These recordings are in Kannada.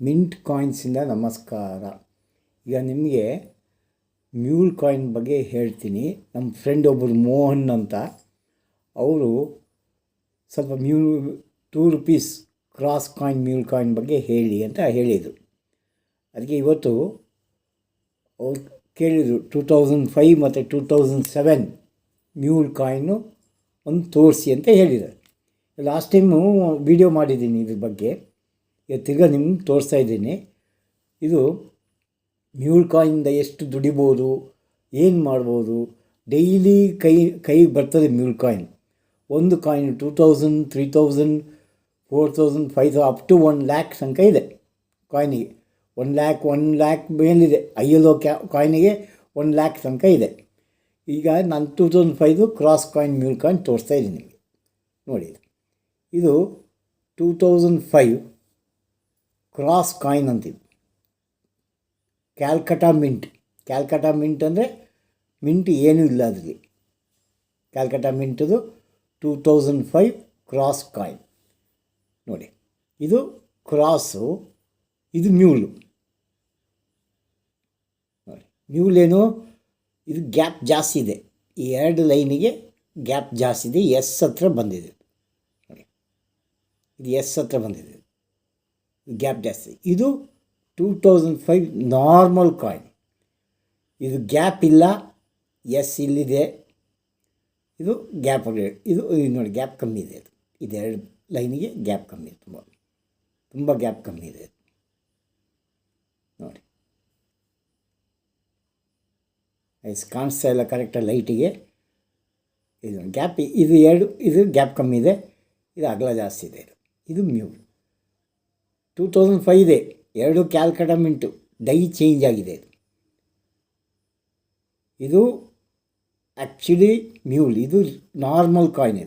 ಮಿಂಟ್ ಕಾಯಿನ್ಸಿಂದ ನಮಸ್ಕಾರ. ಈಗ ನಿಮಗೆ ಮ್ಯೂಲ್ ಕಾಯಿನ್ ಬಗ್ಗೆ ಹೇಳ್ತೀನಿ. ನಮ್ಮ ಫ್ರೆಂಡ್ ಒಬ್ಬರು ಮೋಹನ್ ಅಂತ, ಅವರು ಸ್ವಲ್ಪ ₹2 ಕ್ರಾಸ್ ಕಾಯಿನ್ ಮ್ಯೂಲ್ ಕಾಯಿನ್ ಬಗ್ಗೆ ಹೇಳಿ ಅಂತ ಹೇಳಿದರು. ಅದಕ್ಕೆ ಇವತ್ತು ಅವ್ರು ಕೇಳಿದರು 2005 ಮತ್ತು 2007 ಮ್ಯೂಲ್ ಕಾಯಿನು ಒಂದು ತೋರಿಸಿ ಅಂತ ಹೇಳಿದ್ದಾರೆ. ಲಾಸ್ಟ್ ಟೈಮು ವಿಡಿಯೋ ಮಾಡಿದ್ದೀನಿ ಇದ್ರ ಬಗ್ಗೆ, ತಿರ್ಗಾ ನಿಮ್ಗೆ ತೋರಿಸ್ತಾ ಇದ್ದೀನಿ. ಇದು ಮ್ಯೂಲ್ ಕಾಯಿನಿಂದ ಎಷ್ಟು ದುಡಿಬೋದು, ಏನು ಮಾಡ್ಬೋದು, ಡೈಲಿ ಕೈಗೆ ಬರ್ತದೆ ಮ್ಯೂಲ್ ಕಾಯಿನ್. ಒಂದು ಕಾಯಿನ್ 2000, 3000, 4000, 5000 ಅಪ್ ಟು 1 lakh ತನಕ ಇದೆ ಕಾಯಿನಿಗೆ. 1 lakh ಮೇಲಿದೆ. ILO ಕಾಯಿನಿಗೆ 1 lakh ತನಕ ಇದೆ. ಈಗ ನಾನು 2005 ಕ್ರಾಸ್ ಕಾಯಿನ್ ಮ್ಯೂಲ್ ಕಾಯಿನ್ ತೋರಿಸ್ತಾ ಇದ್ದೀನಿ ನಿಮಗೆ. ನೋಡಿ, ಇದು 2005 ಕ್ರಾಸ್ ಕಾಯಿನ್ ಅಂತೀವಿ. ಕ್ಯಾಲ್ಕಟಾ ಮಿಂಟ್ ಅಂದರೆ ಮಿಂಟ್ ಏನೂ ಇಲ್ಲ ಅದರಲ್ಲಿ. ಕ್ಯಾಲ್ಕಟಾ ಮಿಂಟದು 2005 ಕ್ರಾಸ್ ಕಾಯಿನ್. ನೋಡಿ, ಇದು ಕ್ರಾಸು, ಇದು ಮ್ಯೂಲು. ನೋಡಿ, ಮ್ಯೂಲೇನು, ಇದು ಗ್ಯಾಪ್ ಜಾಸ್ತಿ ಇದೆ. ಈ 2 ಲೈನಿಗೆ ಗ್ಯಾಪ್ ಜಾಸ್ತಿ ಇದೆ. ಎಸ್ ಹತ್ರ ಬಂದಿದೆ. ನೋಡಿ, ಇದು ಎಸ್ ಹತ್ರ ಬಂದಿದೆ, ಗ್ಯಾಪ್ ಜಾಸ್ತಿ. ಇದು 2005 ನಾರ್ಮಲ್ ಕಾಯಿನ್. ಇದು ಗ್ಯಾಪ್ ಇಲ್ಲ, ಎಸ್ ಇಲ್ಲಿದೆ, ಇದು ಗ್ಯಾಪ್. ಇದು ನೋಡಿ, ಗ್ಯಾಪ್ ಕಮ್ಮಿ ಇದೆ. ಇದು 2 ಲೈನಿಗೆ ಗ್ಯಾಪ್ ಕಮ್ಮಿ ಇದೆ, ತುಂಬ ಗ್ಯಾಪ್ ಕಮ್ಮಿ ಇದೆ. ನೋಡಿ, ಕಾಣಿಸ್ತಾ ಇಲ್ಲ ಕರೆಕ್ಟಾಗಿ ಲೈಟಿಗೆ. ಇದು ಗ್ಯಾಪ್, ಇದು ಗ್ಯಾಪ್ ಕಮ್ಮಿ ಇದೆ, ಇದು ಅಗಲ ಜಾಸ್ತಿ ಇದೆ. ಇದು ಮ್ಯೂಲ್ 2005 ಇದೆ. 2 ಕ್ಯಾಲ್ಕಟಾ ಮಿಂಟು, ಡೈ ಚೇಂಜ್ ಆಗಿದೆ. ಇದು ಆ್ಯಕ್ಚುಲಿ ಮ್ಯೂಲ್, ಇದು ನಾರ್ಮಲ್ ಕಾಯಿನ್.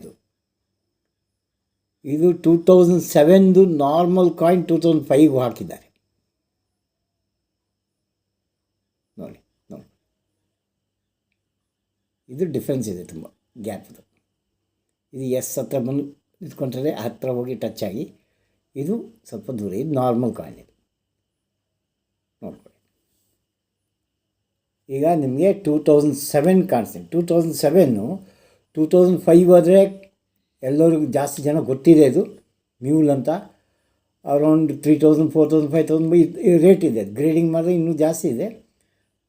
ಇದು 2007 ನಾರ್ಮಲ್ ಕಾಯಿನ್ 2005 ಹಾಕಿದ್ದಾರೆ. ನೋಡಿ, ಇದು ಡಿಫ್ರೆನ್ಸ್ ಇದೆ ತುಂಬ, ಗ್ಯಾಪ್ದು. ಇದು ಎಸ್ ಹತ್ರ ಬಂದು ನಿಂತ್ಕೊಂಡ್ರೆ ಹತ್ತಿರ ಹೋಗಿ ಟಚ್ ಆಗಿ, ಇದು ಸ್ವಲ್ಪ ದೂರ. ಇದು ನಾರ್ಮಲ್ ಕಾಯಿನ್. ಇದು ನೋಡ್ಕೊಳ್ಳಿ. ಈಗ ನಿಮಗೆ 2007 ಕಾಣಿಸ್ತೀನಿ. 2005 ಆದರೆ ಎಲ್ಲರಿಗೂ ಜಾಸ್ತಿ ಜನ ಗೊತ್ತಿದೆ. ಇದು ಮ್ಯೂಲ್ ಅಂತ. ಅರೌಂಡ್ 3000, 4000, 5000 ರೇಟ್ ಇದೆ. ಗ್ರೇಡಿಂಗ್ ಮಾಡಿದ್ರೆ ಇನ್ನೂ ಜಾಸ್ತಿ ಇದೆ.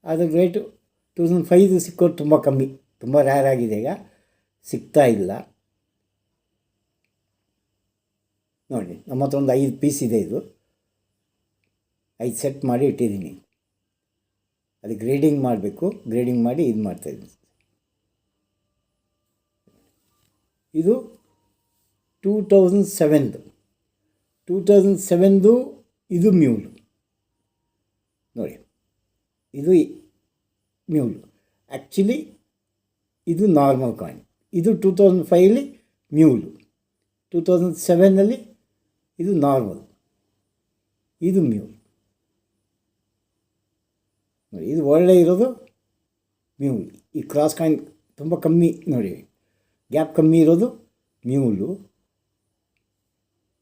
ಅದ್ರ ರೇಟು 2005 ಸಿಕ್ಕೋದು ತುಂಬ ಕಮ್ಮಿ, ತುಂಬ ರೇರ್ ಆಗಿದೆ. ಈಗ ಸಿಗ್ತಾ ಇಲ್ಲ. ನೋಡಿ, ನಮ್ಮ ಹತ್ರ ಒಂದು 5 ಪೀಸ್ ಇದೆ. ಇದು 5 ಸೆಟ್ ಮಾಡಿ ಇಟ್ಟಿದ್ದೀನಿ. ಅದು ಗ್ರೇಡಿಂಗ್ ಮಾಡಬೇಕು. ಗ್ರೇಡಿಂಗ್ ಮಾಡಿ ಇದು ಮಾಡ್ತಾಯಿದ್ದೀನಿ. ಇದು 2007 ಇದು ಮ್ಯೂಲು. ನೋಡಿ, ಇದು ಮ್ಯೂಲು. ಆ್ಯಕ್ಚುಲಿ ಇದು ನಾರ್ಮಲ್ ಕಾಯಿನ್. ಇದು 2005 ಮ್ಯೂಲು, 2007 ಇದು ನಾರ್ಮಲ್, ಇದು ಮ್ಯೂಲ್. ನೋಡಿ, ಇದು ಒಳ್ಳೆ ಇರೋದು ಮ್ಯೂಲ್. ಈ ಕ್ರಾಸ್ ಕಾಯಿನ್ ತುಂಬ ಕಮ್ಮಿ, ನೋಡಿ, ಗ್ಯಾಪ್ ಕಮ್ಮಿ ಇರೋದು ಮ್ಯೂಲು.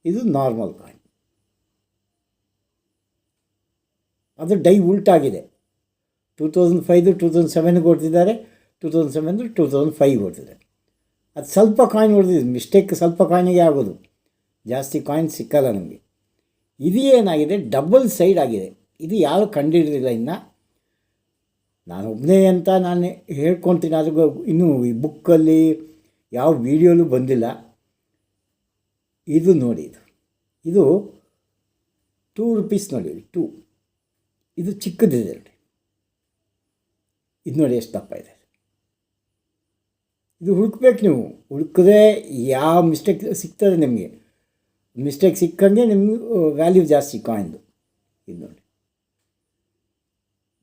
ಇದು ನಾರ್ಮಲ್ ಕಾಯಿನ್. ಅದು ಡೈ ಉಲ್ಟಾಗಿದೆ. 2005 2007 ಕೊಡ್ತಿದ್ದಾರೆ, 2007 2005 ಕೊಡ್ತಿದ್ದಾರೆ. ಅದು ಸ್ವಲ್ಪ ಕಾಯಿನ್ ಹೊಡೆದಿದ್ದು ಮಿಸ್ಟೇಕ್, ಸ್ವಲ್ಪ ಕಾಯಿನಿಗೆ ಆಗೋದು, ಜಾಸ್ತಿ ಕಾಯಿನ್ ಸಿಕ್ಕಲ್ಲ ನಮಗೆ. ಇದು ಏನಾಗಿದೆ, ಡಬಲ್ ಸೈಡ್ ಆಗಿದೆ. ಇದು ಯಾರು ಕಂಡುಹಿಡಿದಿಲ್ಲ ಇನ್ನು. ನಾನು ಒಬ್ಬನೇ ಅಂತ ನಾನು ಹೇಳ್ಕೊತೀನಿ. ಅದು ಇನ್ನೂ ಈ ಬುಕ್ಕಲ್ಲಿ ಯಾವ ವೀಡಿಯೋಲೂ ಬಂದಿಲ್ಲ. ಇದು ನೋಡಿ, ಇದು ₹2 ನೋಡಿ. 2 ಇದು ಚಿಕ್ಕದಿದೆ ನೋಡಿ. ಇದು ನೋಡಿ ಎಷ್ಟು ದಪ್ಪ ಇದೆ. ಇದು ಹುಡುಕ್ಬೇಕು ನೀವು. ಹುಡುಕಿದ್ರೆ ಯಾವ ಮಿಸ್ಟೇಕ್ ಸಿಗ್ತದೆ ನಿಮಗೆ. ಮಿಸ್ಟೇಕ್ ಸಿಕ್ಕಂಗೆ ನಿಮ್ಗೆ ವ್ಯಾಲ್ಯೂ ಜಾಸ್ತಿ ಕಾಯಿನ್ದು. ಇದು ನೋಡಿ,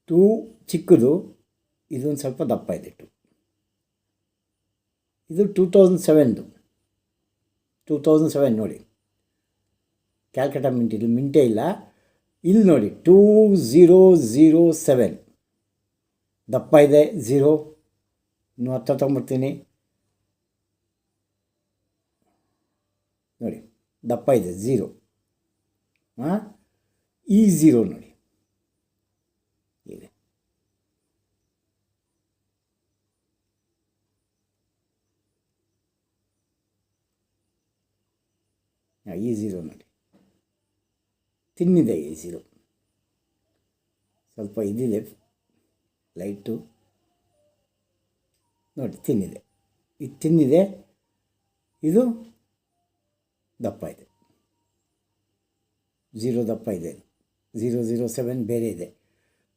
2 ಚಿಕ್ಕದು, ಇದೊಂದು ಸ್ವಲ್ಪ ದಪ್ಪ ಇದೆ 2. ಇದು 2007 ನೋಡಿ. ಕ್ಯಾಲ್ಕಟಾ ಮಿಂಟ್, ಇದು ಮಿಂಟೇ ಇಲ್ಲ. ಇಲ್ಲಿ ನೋಡಿ 2007 ದಪ್ಪ ಇದೆ. 0 ಇನ್ನೂ ಹತ್ರ ತೊಗೊಂಬರ್ತೀನಿ ನೋಡಿ, ದಪ್ಪ ಇದೆ 0. E0 ನೋಡಿ ಇದೆ. E0 ನೋಡಿ, ತಿನ್ನಿದೆ E0, ಸ್ವಲ್ಪ ಇದಿದೆ ಲೈಟು ನೋಡಿ, ತಿನ್ನಿದೆ. ಇದು ತಿನ್ನಿದೆ, ಇದು ದಪ್ಪ ಇದೆ, 0 ದಪ್ಪ ಇದೆ, 007 ಬೇರೆ ಇದೆ.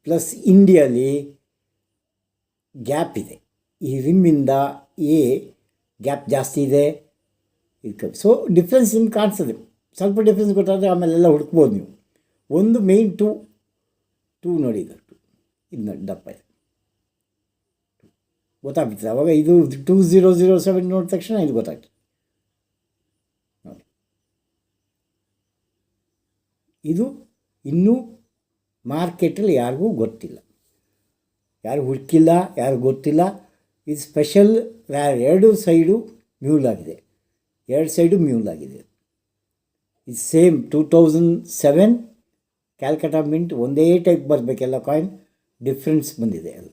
ಪ್ಲಸ್ ಇಂಡಿಯಲ್ಲಿ ಗ್ಯಾಪ್ ಇದೆ, ಈ ರಿಮ್ಮಿಂದ ಎ ಗ್ಯಾಪ್ ಜಾಸ್ತಿ ಇದೆ. ಇದಕ್ಕೆ ಸೊ ಡಿಫ್ರೆನ್ಸ್ ನಿಮ್ಗೆ ಕಾಣಿಸ್ತದೆ. ಸ್ವಲ್ಪ ಡಿಫ್ರೆನ್ಸ್ ಗೊತ್ತಾದರೆ ಆಮೇಲೆಲ್ಲ ಹುಡುಕ್ಬೋದು ನೀವು. ಒಂದು ಮೇಯ್ನ್ ಟೂ ನೋಡಿ, ಇದು ನೋಡಿ ದಪ್ಪ ಇದೆ, ಗೊತ್ತಾಗ್ತದೆ ಅವಾಗ. ಇದು 2007 ನೋಡಿದ ತಕ್ಷಣ ಇದು ಗೊತ್ತಾಗ್ತದೆ ನೋಡಿ. ಇದು ಇನ್ನೂ ಮಾರ್ಕೆಟಲ್ಲಿ ಯಾರಿಗೂ ಗೊತ್ತಿಲ್ಲ, ಯಾರು ಹುಡುಕಿಲ್ಲ, ಯಾರು ಗೊತ್ತಿಲ್ಲ. ಇದು ಸ್ಪೆಷಲ್, ಎರಡು ಸೈಡು ಮ್ಯೂಲ್ ಆಗಿದೆ, ಎರಡು ಸೈಡು ಮ್ಯೂಲ್ ಆಗಿದೆ. ಇದು ಸೇಮ್ 2007 ಕ್ಯಾಲ್ಕಟಾ ಮಿಂಟ್, ಒಂದೇ ಟೈಪ್ ಬರಬೇಕೆಲ್ಲ ಕಾಯಿನ್, ಡಿಫ್ರೆನ್ಸ್ ಬಂದಿದೆ ಅದು.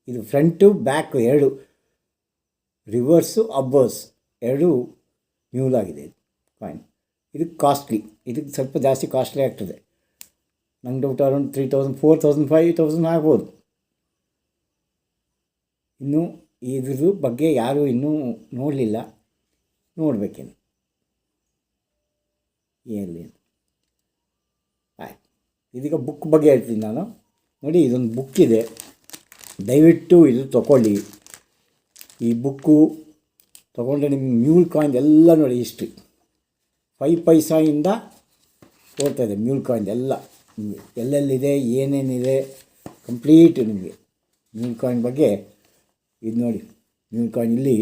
ಇದು ಫ್ರಂಟು ಬ್ಯಾಕು ಎರಡು, ರಿವರ್ಸು ಅಬ್ಬರ್ಸ್ ಎರಡು ಮ್ಯೂಲ್ ಆಗಿದೆ ಕಾಯಿನ್. ಇದಕ್ಕೆ ಕಾಸ್ಟ್ಲಿ, ಇದಕ್ಕೆ ಸ್ವಲ್ಪ ಜಾಸ್ತಿ ಕಾಸ್ಟ್ಲಿ ಆಗ್ತದೆ. ನಂಗೆ ಡೌಟ್ ಅರೌಂಡ್ 3000, 4000, 5000 ಆಗ್ಬೋದು. ಇನ್ನೂ ಇದ್ರ ಬಗ್ಗೆ ಯಾರೂ ಇನ್ನೂ ನೋಡಲಿಲ್ಲ, ನೋಡಬೇಕೇನು ಏನಿಲ್ಲ. ಆಯ್ತು, ಇದೀಗ ಬುಕ್ ಬಗ್ಗೆ ಹೇಳ್ತೀನಿ ನಾನು. ನೋಡಿ, ಇದೊಂದು ಬುಕ್ ಇದೆ, ದಯವಿಟ್ಟು ಇದು ತೊಗೊಳ್ಳಿ. ಈ ಬುಕ್ಕು ತೊಗೊಂಡ್ರೆ ನಿಮ್ಮ ಮ್ಯೂಲ್ ಕಾಯಿನ್ ಎಲ್ಲ ನೋಡಿ, ಹಿಸ್ಟ್ರಿ 5 ಪೈಸಾಯಿಂದ ಓದ್ತಾಯಿದೆ ಮ್ಯೂಲ್ ಕಾಯಿನ್ ಎಲ್ಲ, ಎಲ್ಲೆಲ್ಲಿದೆ, ಏನೇನಿದೆ, ಕಂಪ್ಲೀಟ್ ನಿಮಗೆ ಮ್ಯೂಲ್ ಕಾಯಿನ್ ಬಗ್ಗೆ ಇದು ನೋಡಿ. ಮ್ಯೂಲ್ ಕಾಯಿನ್ ಇಲ್ಲಿ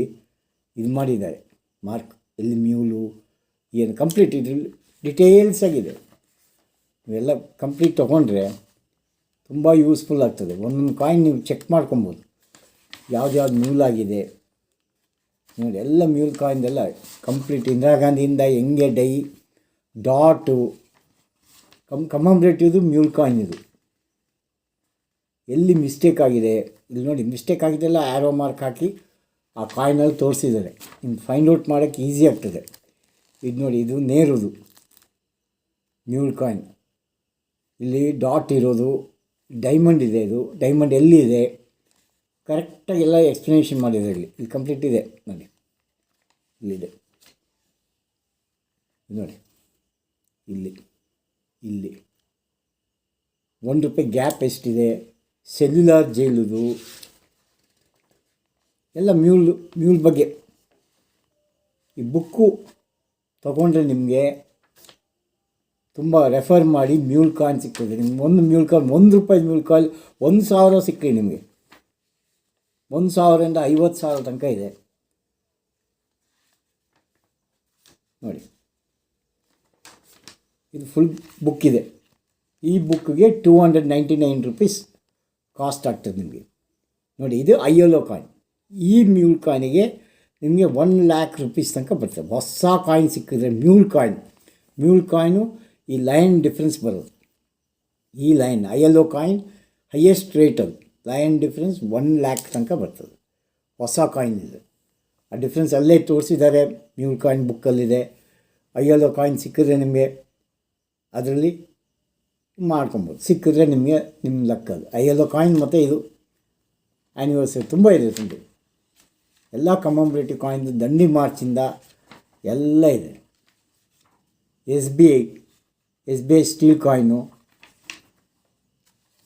ಇದು ಮಾಡಿದ್ದಾರೆ, ಮಾರ್ಕ್ ಎಲ್ಲಿ ಮ್ಯೂಲು ಏನು ಕಂಪ್ಲೀಟ್ ಇದ್ರಲ್ಲಿ ಡಿಟೇಲ್ಸ್ ಆಗಿದೆ. ಇವೆಲ್ಲ ಕಂಪ್ಲೀಟ್ ತೊಗೊಂಡ್ರೆ ತುಂಬ ಯೂಸ್ಫುಲ್ ಆಗ್ತದೆ. ಒಂದೊಂದು ಕಾಯಿನ್ ನೀವು ಚೆಕ್ ಮಾಡ್ಕೊಬೋದು, ಯಾವ್ದು ಮ್ಯೂಲ್ ಆಗಿದೆ ನೋಡಿ. ಎಲ್ಲ ಮ್ಯೂಲ್ ಕಾಯಿನ್ದೆಲ್ಲ ಕಂಪ್ಲೀಟ್ ಇಂದಿರಾ ಗಾಂಧಿಯಿಂದ ಹೆಂಗೆ ಡಾಟು ಕಮಮರೇಟಿವ್ದು ಮ್ಯೂಲ್ ಕಾಯಿನ್ ಇದು. ಎಲ್ಲಿ ಮಿಸ್ಟೇಕ್ ಆಗಿದೆ ಇಲ್ಲಿ ನೋಡಿ, ಮಿಸ್ಟೇಕ್ ಆಗಿದ್ದೆಲ್ಲ ಆ್ಯರೋ ಮಾರ್ಕ್ ಹಾಕಿ ಆ ಕಾಯಿನಲ್ಲಿ ತೋರಿಸಿದ್ದಾರೆ. ನಿಮ್ಗೆ ಫೈಂಡ್ ಔಟ್ ಮಾಡೋಕ್ಕೆ ಈಸಿ ಆಗ್ತದೆ. ಇದು ನೋಡಿ, ಇದು ನೇರುದು ಮ್ಯೂಲ್ ಕಾಯಿನ್, ಇಲ್ಲಿ ಡಾಟ್ ಇರೋದು, ಡೈಮಂಡ್ ಇದೆ, ಇದು ಡೈಮಂಡ್ ಎಲ್ಲಿದೆ ಕರೆಕ್ಟಾಗಿ ಎಲ್ಲ ಎಕ್ಸ್ಪ್ಲನೇಷನ್ ಮಾಡಿದೆ. ಇಲ್ಲಿ ಕಂಪ್ಲೀಟ್ ಇದೆ ನೋಡಿ, ಇಲ್ಲಿದೆ ನೋಡಿ, ಇಲ್ಲಿ ₹1 ಗ್ಯಾಪ್ ಎಷ್ಟಿದೆ, ಸೆಲ್ಯುಲಾರ್ ಜೈಲುದು ಎಲ್ಲ ಮ್ಯೂಲ್ ಬಗ್ಗೆ. ಈ ಬುಕ್ಕು ತೊಗೊಂಡ್ರೆ ನಿಮಗೆ ತುಂಬ ರೆಫರ್ ಮಾಡಿ ಮ್ಯೂಲ್ ಕಾಯಿನ್ ಸಿಗ್ತದೆ ನಿಮ್ಗೆ. ಒಂದು ಮ್ಯೂಲ್ ಕಾಯಿನ್ ₹1 ಮ್ಯೂಲ್ ಕಾಯಿನ್ 1000 ಸಿಕ್ಕಲಿ ನಿಮಗೆ. 1000ರಿಂದ 50,000 ತನಕ ಇದೆ ನೋಡಿ. ಇದು ಫುಲ್ ಬುಕ್ ಇದೆ. ಈ ಬುಕ್ಗೆ ₹299 ಕಾಸ್ಟ್ ಆಗ್ತದೆ ನಿಮಗೆ ನೋಡಿ. ಇದು ILO ಕಾಯಿನ್. ಈ ಮ್ಯೂಲ್ ಕಾಯಿನಿಗೆ ನಿಮಗೆ ₹1,00,000 ತನಕ ಬರ್ತದೆ. ಹೊಸ ಕಾಯಿನ್ ಸಿಕ್ಕಿದ್ರೆ ಮ್ಯೂಲ್ ಕಾಯಿನು ಈ ಲೈನ್ ಡಿಫ್ರೆನ್ಸ್ ಬರೋದು. ಈ ಲೈನ್ ILO ಕಾಯಿನ್ ಹೈಯೆಸ್ಟ್ ರೇಟಲ್ಲಿ ಲೈನ್ ಡಿಫ್ರೆನ್ಸ್ 1,00,000 ತನಕ ಬರ್ತದೆ. ಹೊಸ ಕಾಯಿನ್ ಇದೆ, ಆ ಡಿಫ್ರೆನ್ಸ್ ಅಲ್ಲೇ ತೋರಿಸಿದ್ದಾರೆ, ಮ್ಯೂಲ್ ಕಾಯಿನ್ ಬುಕ್ಕಲ್ಲಿದೆ. ILO ಕಾಯಿನ್ ಸಿಕ್ಕಿದ್ರೆ ನಿಮಗೆ ಅದರಲ್ಲಿ ಮಾಡ್ಕೊಬೋದು, ಸಿಕ್ಕಿದ್ರೆ ನಿಮಗೆ ನಿಮ್ಮ ಲೆಕ್ಕದು. ILO ಕಾಯಿನ್ ಮತ್ತು ಇದು ಆ್ಯನಿವರ್ಸರಿ ತುಂಬ ಇದೆ, ತುಂಬ ಎಲ್ಲ ಕಮಮರೇಟಿವ್ ಕಾಯಿನ್, ದಂಡಿ ಮಾರ್ಚಿಂದ ಎಲ್ಲ ಇದೆ. SBI ಸ್ಟೀಲ್ ಕಾಯಿನು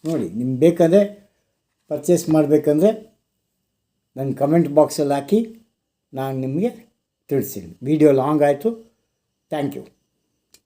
ನೋಡಿ. ನಿಮ್ಗೆ ಬೇಕಾದರೆ ಪರ್ಚೇಸ್ ಮಾಡಬೇಕಂದ್ರೆ ನನ್ನ ಕಮೆಂಟ್ ಬಾಕ್ಸಲ್ಲಿ ಹಾಕಿ ನಾನು ನಿಮಗೆ ತಿಳಿಸ್ತೀನಿ. ವಿಡಿಯೋ ಲಾಂಗ್ ಆಯಿತು. Thank you.